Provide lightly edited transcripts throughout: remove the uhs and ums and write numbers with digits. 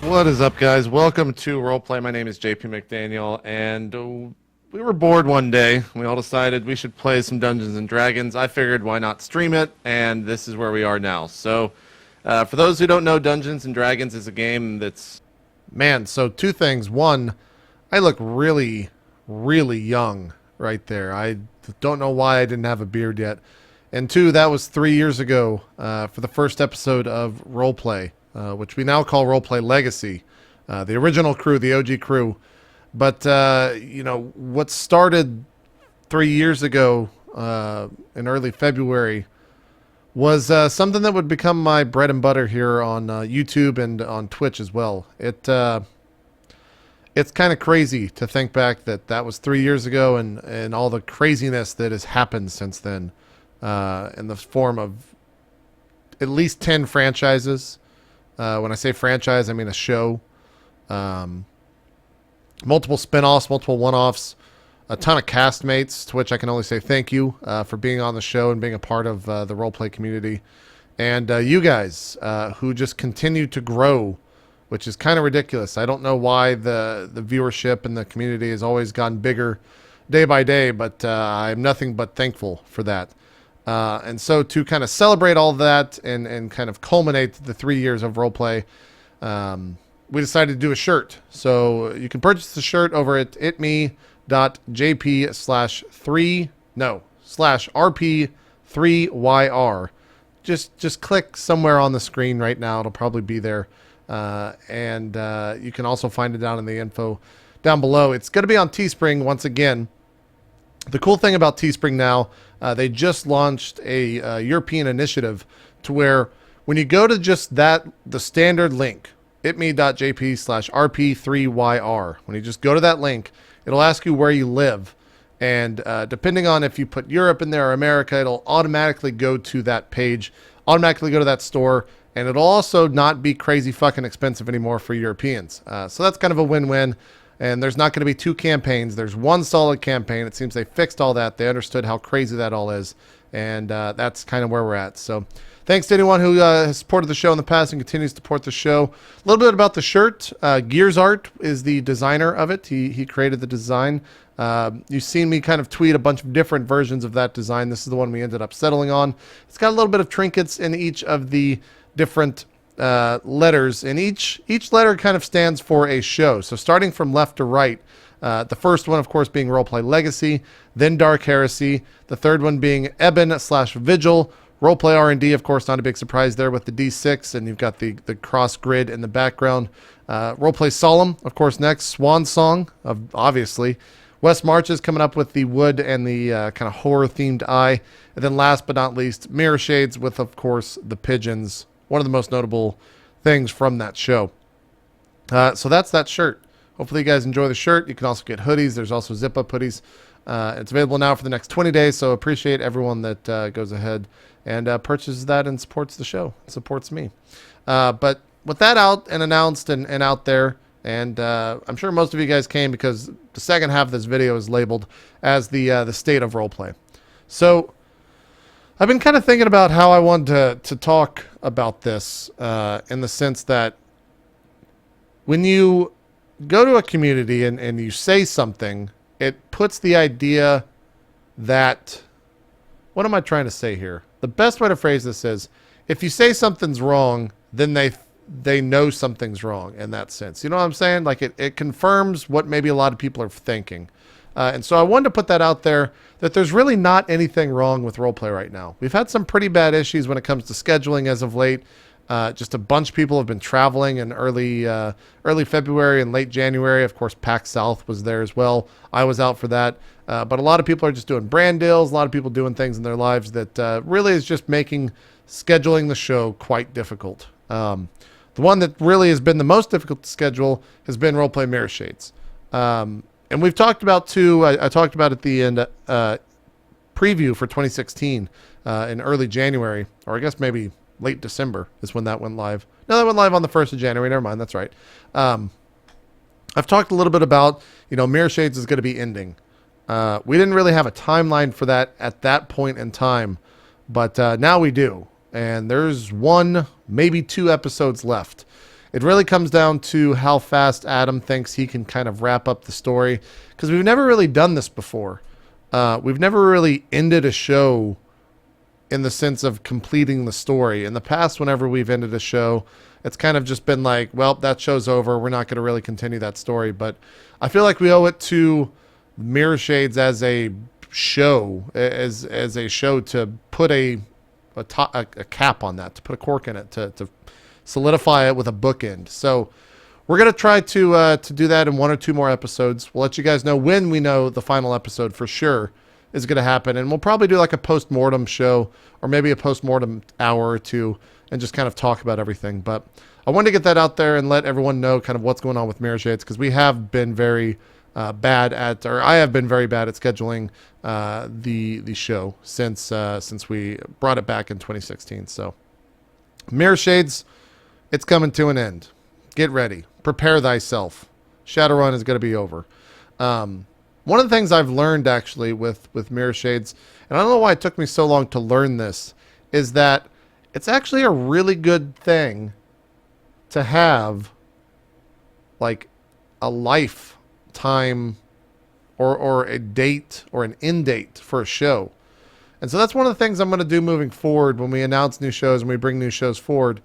What is up, guys? Welcome to Roleplay. My name is JP McDaniel, and we were bored one day. We all decided we should play some Dungeons and Dragons. I figured why not stream it, and this is where we are now. So, for those who don't know, Dungeons and Dragons is a game that's... Man, so two things. One, I look really, really young right there. I don't know why I didn't have a beard yet. And two, that was 3 years ago for the first episode of Roleplay. Which we now call Roleplay Legacy, the original crew, the OG crew. But, what started 3 years ago in early February was something that would become my bread and butter here on YouTube and on Twitch as well. It's kind of crazy to think back that was 3 years ago and all the craziness that has happened since then in the form of at least 10 franchises. When I say franchise, I mean a show. Multiple spin-offs, multiple one-offs, a ton of castmates, to which I can only say thank you for being on the show and being a part of the roleplay community. And you guys who just continue to grow, which is kind of ridiculous. I don't know why the viewership and the community has always gotten bigger day by day, but I'm nothing but thankful for that. And so to kind of celebrate all that and kind of culminate the 3 years of roleplay, we decided to do a shirt. So you can purchase the shirt over at itmeJP/RP3YR. Just click somewhere on the screen right now. It'll probably be there. And you can also find it down in the info down below. It's going to be on Teespring once again. The cool thing about Teespring now, they just launched a European initiative to where when you go to just the standard link, itme.jp/RP3YR, when you just go to that link, it'll ask you where you live. And depending on if you put Europe in there or America, it'll automatically go to that page, automatically go to that store, and it'll also not be crazy fucking expensive anymore for Europeans. So that's kind of a win-win. And there's not going to be two campaigns. There's one solid campaign. It seems they fixed all that. They understood how crazy that all is. And that's kind of where we're at. So thanks to anyone who has supported the show in the past and continues to support the show. A little bit about the shirt. Gears Art is the designer of it. He created the design. You've seen me kind of tweet a bunch of different versions of that design. This is the one we ended up settling on. It's got a little bit of trinkets in each of the different letters, and each letter kind of stands for a show. So starting from left to right, the first one, of course, being Roleplay Legacy, then Dark Heresy, the third one being Eben/Vigil, Roleplay R&D, of course, not a big surprise there with the D6, and you've got the cross grid in the background. Roleplay Solemn, of course, next. Swan Song, obviously. West March is coming up with the wood and the kind of horror-themed eye. And then last but not least, Mirror Shades with, of course, the pigeons. One of the most notable things from that show. So that's that shirt. Hopefully you guys enjoy the shirt. You can also get hoodies. There's also zip-up hoodies. It's available now for the next 20 days, so appreciate everyone that goes ahead and purchases that and supports the show. It supports me. But with that out and announced and out there, and I'm sure most of you guys came because the second half of this video is labeled as the state of roleplay. So I've been kind of thinking about how I want to talk about this in the sense that when you go to a community and you say something, it puts the idea that... What am I trying to say here? The best way to phrase this is, if you say something's wrong, then they know something's wrong in that sense. You know what I'm saying? Like it confirms what maybe a lot of people are thinking. And so I wanted to put that out there, that there's really not anything wrong with roleplay right now. We've had some pretty bad issues when it comes to scheduling as of late. Just a bunch of people have been traveling in early February and late January. Of course, PAX South was there as well. I was out for that. But a lot of people are just doing brand deals. A lot of people doing things in their lives that really is just making scheduling the show quite difficult. The one that really has been the most difficult to schedule has been Roleplay Mirror Shades. And we've talked about too, I talked about at the end preview for 2016 in early January, or I guess maybe late December is when that went live. No, that went live on the 1st of January. Never mind. That's right. I've talked a little bit about, Mirror Shades is going to be ending. We didn't really have a timeline for that at that point in time, but now we do. And there's one, maybe 2 episodes left. It really comes down to how fast Adam thinks he can kind of wrap up the story, because we've never really done this before. We've never really ended a show in the sense of completing the story. In the past, whenever we've ended a show, it's kind of just been like, well, that show's over. We're not going to really continue that story. But I feel like we owe it to Mirror Shades as a show, as a show, to put a cap on that, to put a cork in it, to solidify it with a bookend. So we're going to try to do that in 1 or 2 more episodes. We'll let you guys know when we know the final episode for sure is going to happen. And we'll probably do like a post-mortem show, or maybe a post-mortem hour or 2, and just kind of talk about everything. But I wanted to get that out there and let everyone know kind of what's going on with Mirror Shades, because we have been very bad at, or I have been very bad at scheduling the show since we brought it back in 2016. So Mirror Shades, it's coming to an end. Get ready. Prepare thyself. Shadowrun is going to be over. One of the things I've learned actually with Mirror Shades, and I don't know why it took me so long to learn this, is that it's actually a really good thing to have like a lifetime or a date or an end date for a show. And so that's one of the things I'm going to do moving forward when we announce new shows and we bring new shows forward.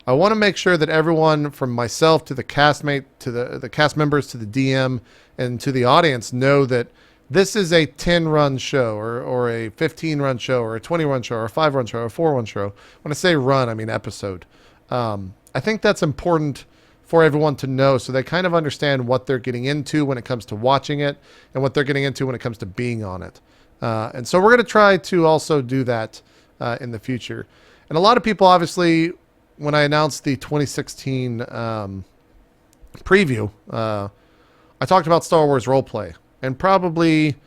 I want to make sure that everyone, from myself to the castmate, to the cast members, to the DM, and to the audience, know that this is a 10-run show, or a 15-run show, or a 20-run show, or a 5-run show, or a 4-run show. When I say run, I mean episode. I think that's important for everyone to know, so they kind of understand what they're getting into when it comes to watching it, and what they're getting into when it comes to being on it. And so we're going to try to also do that in the future. And a lot of people, obviously, when I announced the 2016 preview, I talked about Star Wars Roleplay. And probably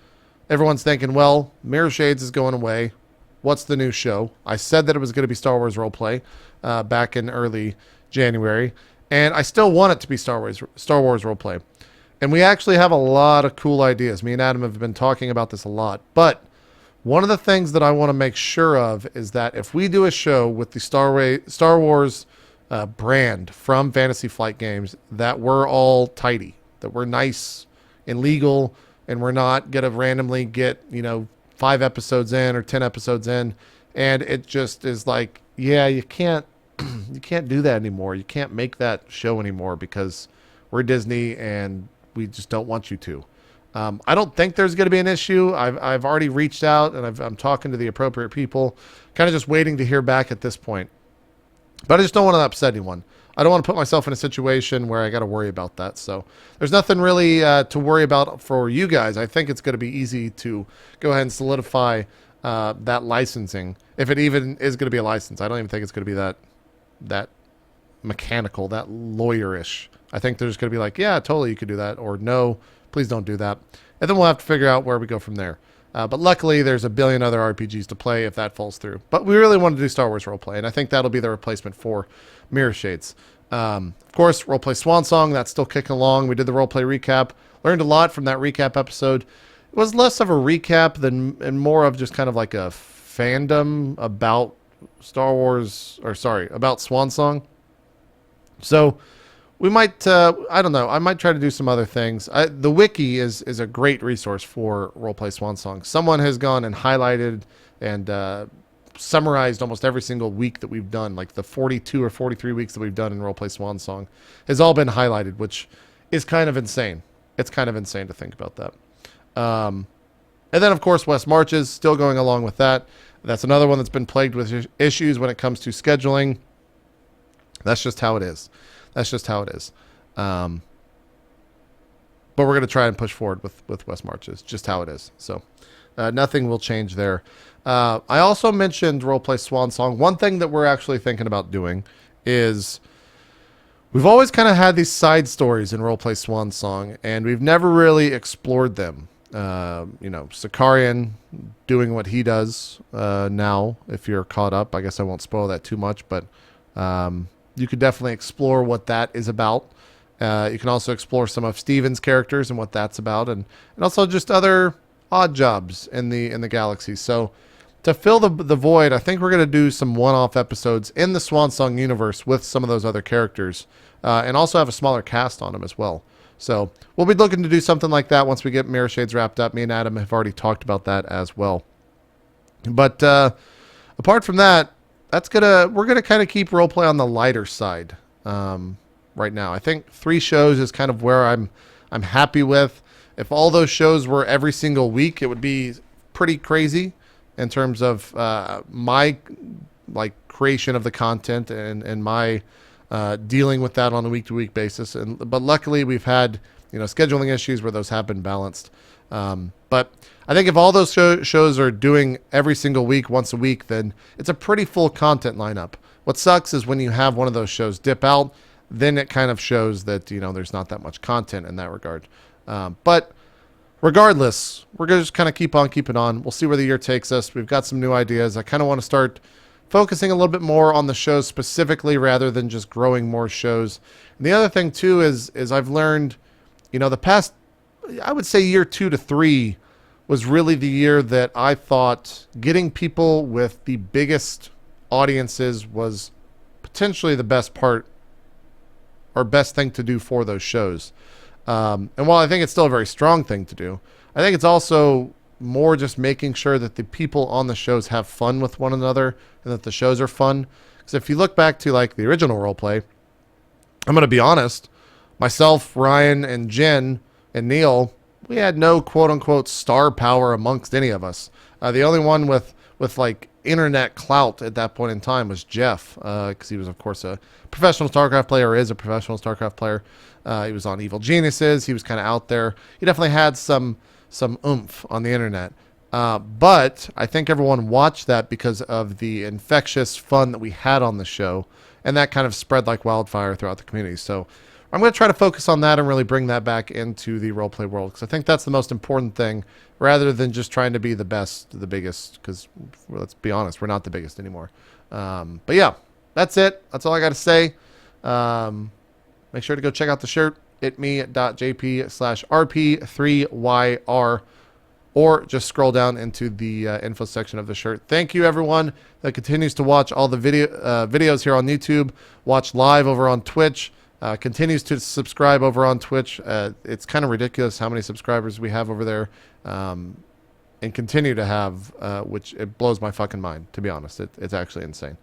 everyone's thinking, well, Mirror Shades is going away. What's the new show? I said that it was going to be Star Wars Roleplay back in early January. And I still want it to be Star Wars Roleplay. And we actually have a lot of cool ideas. Me and Adam have been talking about this a lot. But one of the things that I want to make sure of is that if we do a show with the Star Wars brand from Fantasy Flight Games, that we're all tidy, that we're nice and legal, and we're not going to randomly get, 5 episodes in or 10 episodes in, and it just is like, yeah, you can't do that anymore. You can't make that show anymore because we're Disney and we just don't want you to. I don't think there's going to be an issue. I've already reached out and I'm talking to the appropriate people, kind of just waiting to hear back at this point. But I just don't want to upset anyone. I don't want to put myself in a situation where I got to worry about that. So there's nothing really to worry about for you guys. I think it's going to be easy to go ahead and solidify that licensing, if it even is going to be a license. I don't even think it's going to be that mechanical, that lawyerish. I think they're just going to be like, yeah, totally, you could do that, or no, please don't do that. And then we'll have to figure out where we go from there. But luckily, there's a billion other RPGs to play if that falls through. But we really want to do Star Wars Roleplay, and I think that'll be the replacement for Mirror Shades. Of course, Roleplay Swan Song, that's still kicking along. We did the Roleplay recap. Learned a lot from that recap episode. It was less of a recap and more of just kind of like a fandom about about Swan Song. So we might, I don't know, I might try to do some other things. The wiki is a great resource for Roleplay Swan Song. Someone has gone and highlighted and summarized almost every single week that we've done, like the 42 or 43 weeks that we've done in Roleplay Swan Song has all been highlighted, which is kind of insane. It's kind of insane to think about that. And then, of course, West Marches, still going along with that. That's another one that's been plagued with issues when it comes to scheduling. That's just how it is. That's just how it is. But we're going to try and push forward with West Marches, just how it is. So nothing will change there. I also mentioned Roleplay Swan Song. One thing that we're actually thinking about doing is we've always kind of had these side stories in Roleplay Swan Song, and we've never really explored them. Sakarian doing what he does now, if you're caught up. I guess I won't spoil that too much, but you could definitely explore what that is about. You can also explore some of Steven's characters and what that's about, and also just other odd jobs in the galaxy. So to fill the void, I think we're going to do some one-off episodes in the Swan Song universe with some of those other characters and also have a smaller cast on them as well. So we'll be looking to do something like that once we get Mirror Shades wrapped up. Me and Adam have already talked about that as well. But apart from that, we're gonna kind of keep roleplay on the lighter side right now. I think 3 shows is kind of where I'm happy with. If all those shows were every single week, it would be pretty crazy in terms of my creation of the content and my dealing with that on a week-to-week basis. But luckily, we've had scheduling issues where those have been balanced. But I think if all those shows are doing every single week, once a week, then it's a pretty full content lineup. What sucks is when you have one of those shows dip out, then it kind of shows that there's not that much content in that regard. But regardless, we're going to just kind of keep on keeping on. We'll see where the year takes us. We've got some new ideas. I kind of want to start focusing a little bit more on the shows specifically rather than just growing more shows. And the other thing too is I've learned, the past, I would say year 2 to 3 was really the year that I thought getting people with the biggest audiences was potentially the best part or best thing to do for those shows. And while I think it's still a very strong thing to do, I think it's also more just making sure that the people on the shows have fun with one another and that the shows are fun. Because if you look back to the original Roleplay, I'm going to be honest, myself, Ryan, and Jen, and Neil, we had no quote-unquote star power amongst any of us. The only one with internet clout at that point in time was Jeff, because he was, of course, a professional StarCraft player, or is a professional StarCraft player. He was on Evil Geniuses. He was kind of out there. He definitely had some oomph on the internet. But I think everyone watched that because of the infectious fun that we had on the show, and that kind of spread like wildfire throughout the community. So I'm going to try to focus on that and really bring that back into the roleplay world, because I think that's the most important thing, rather than just trying to be the best, the biggest, because let's be honest, we're not the biggest anymore. But yeah, that's it. That's all I got to say. Make sure to go check out the shirt, itmeJP/RP3YR, or just scroll down into the info section of the shirt. Thank you, everyone that continues to watch all the videos here on YouTube, watch live over on Twitch, continues to subscribe over on Twitch. It's kind of ridiculous how many subscribers we have over there, and continue to have, which it blows my fucking mind, to be honest. It's actually insane.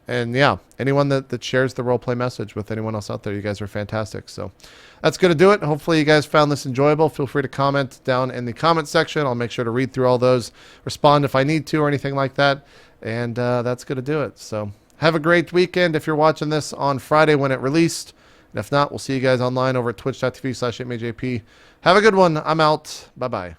And yeah, anyone that shares the roleplay message with anyone else out there, you guys are fantastic. So that's going to do it. Hopefully you guys found this enjoyable. Feel free to comment down in the comment section. I'll make sure to read through all those, respond if I need to or anything like that. And that's going to do it. So have a great weekend if you're watching this on Friday when it released. And if not, we'll see you guys online over at twitch.tv/itmeJP. Have a good one. I'm out. Bye-bye.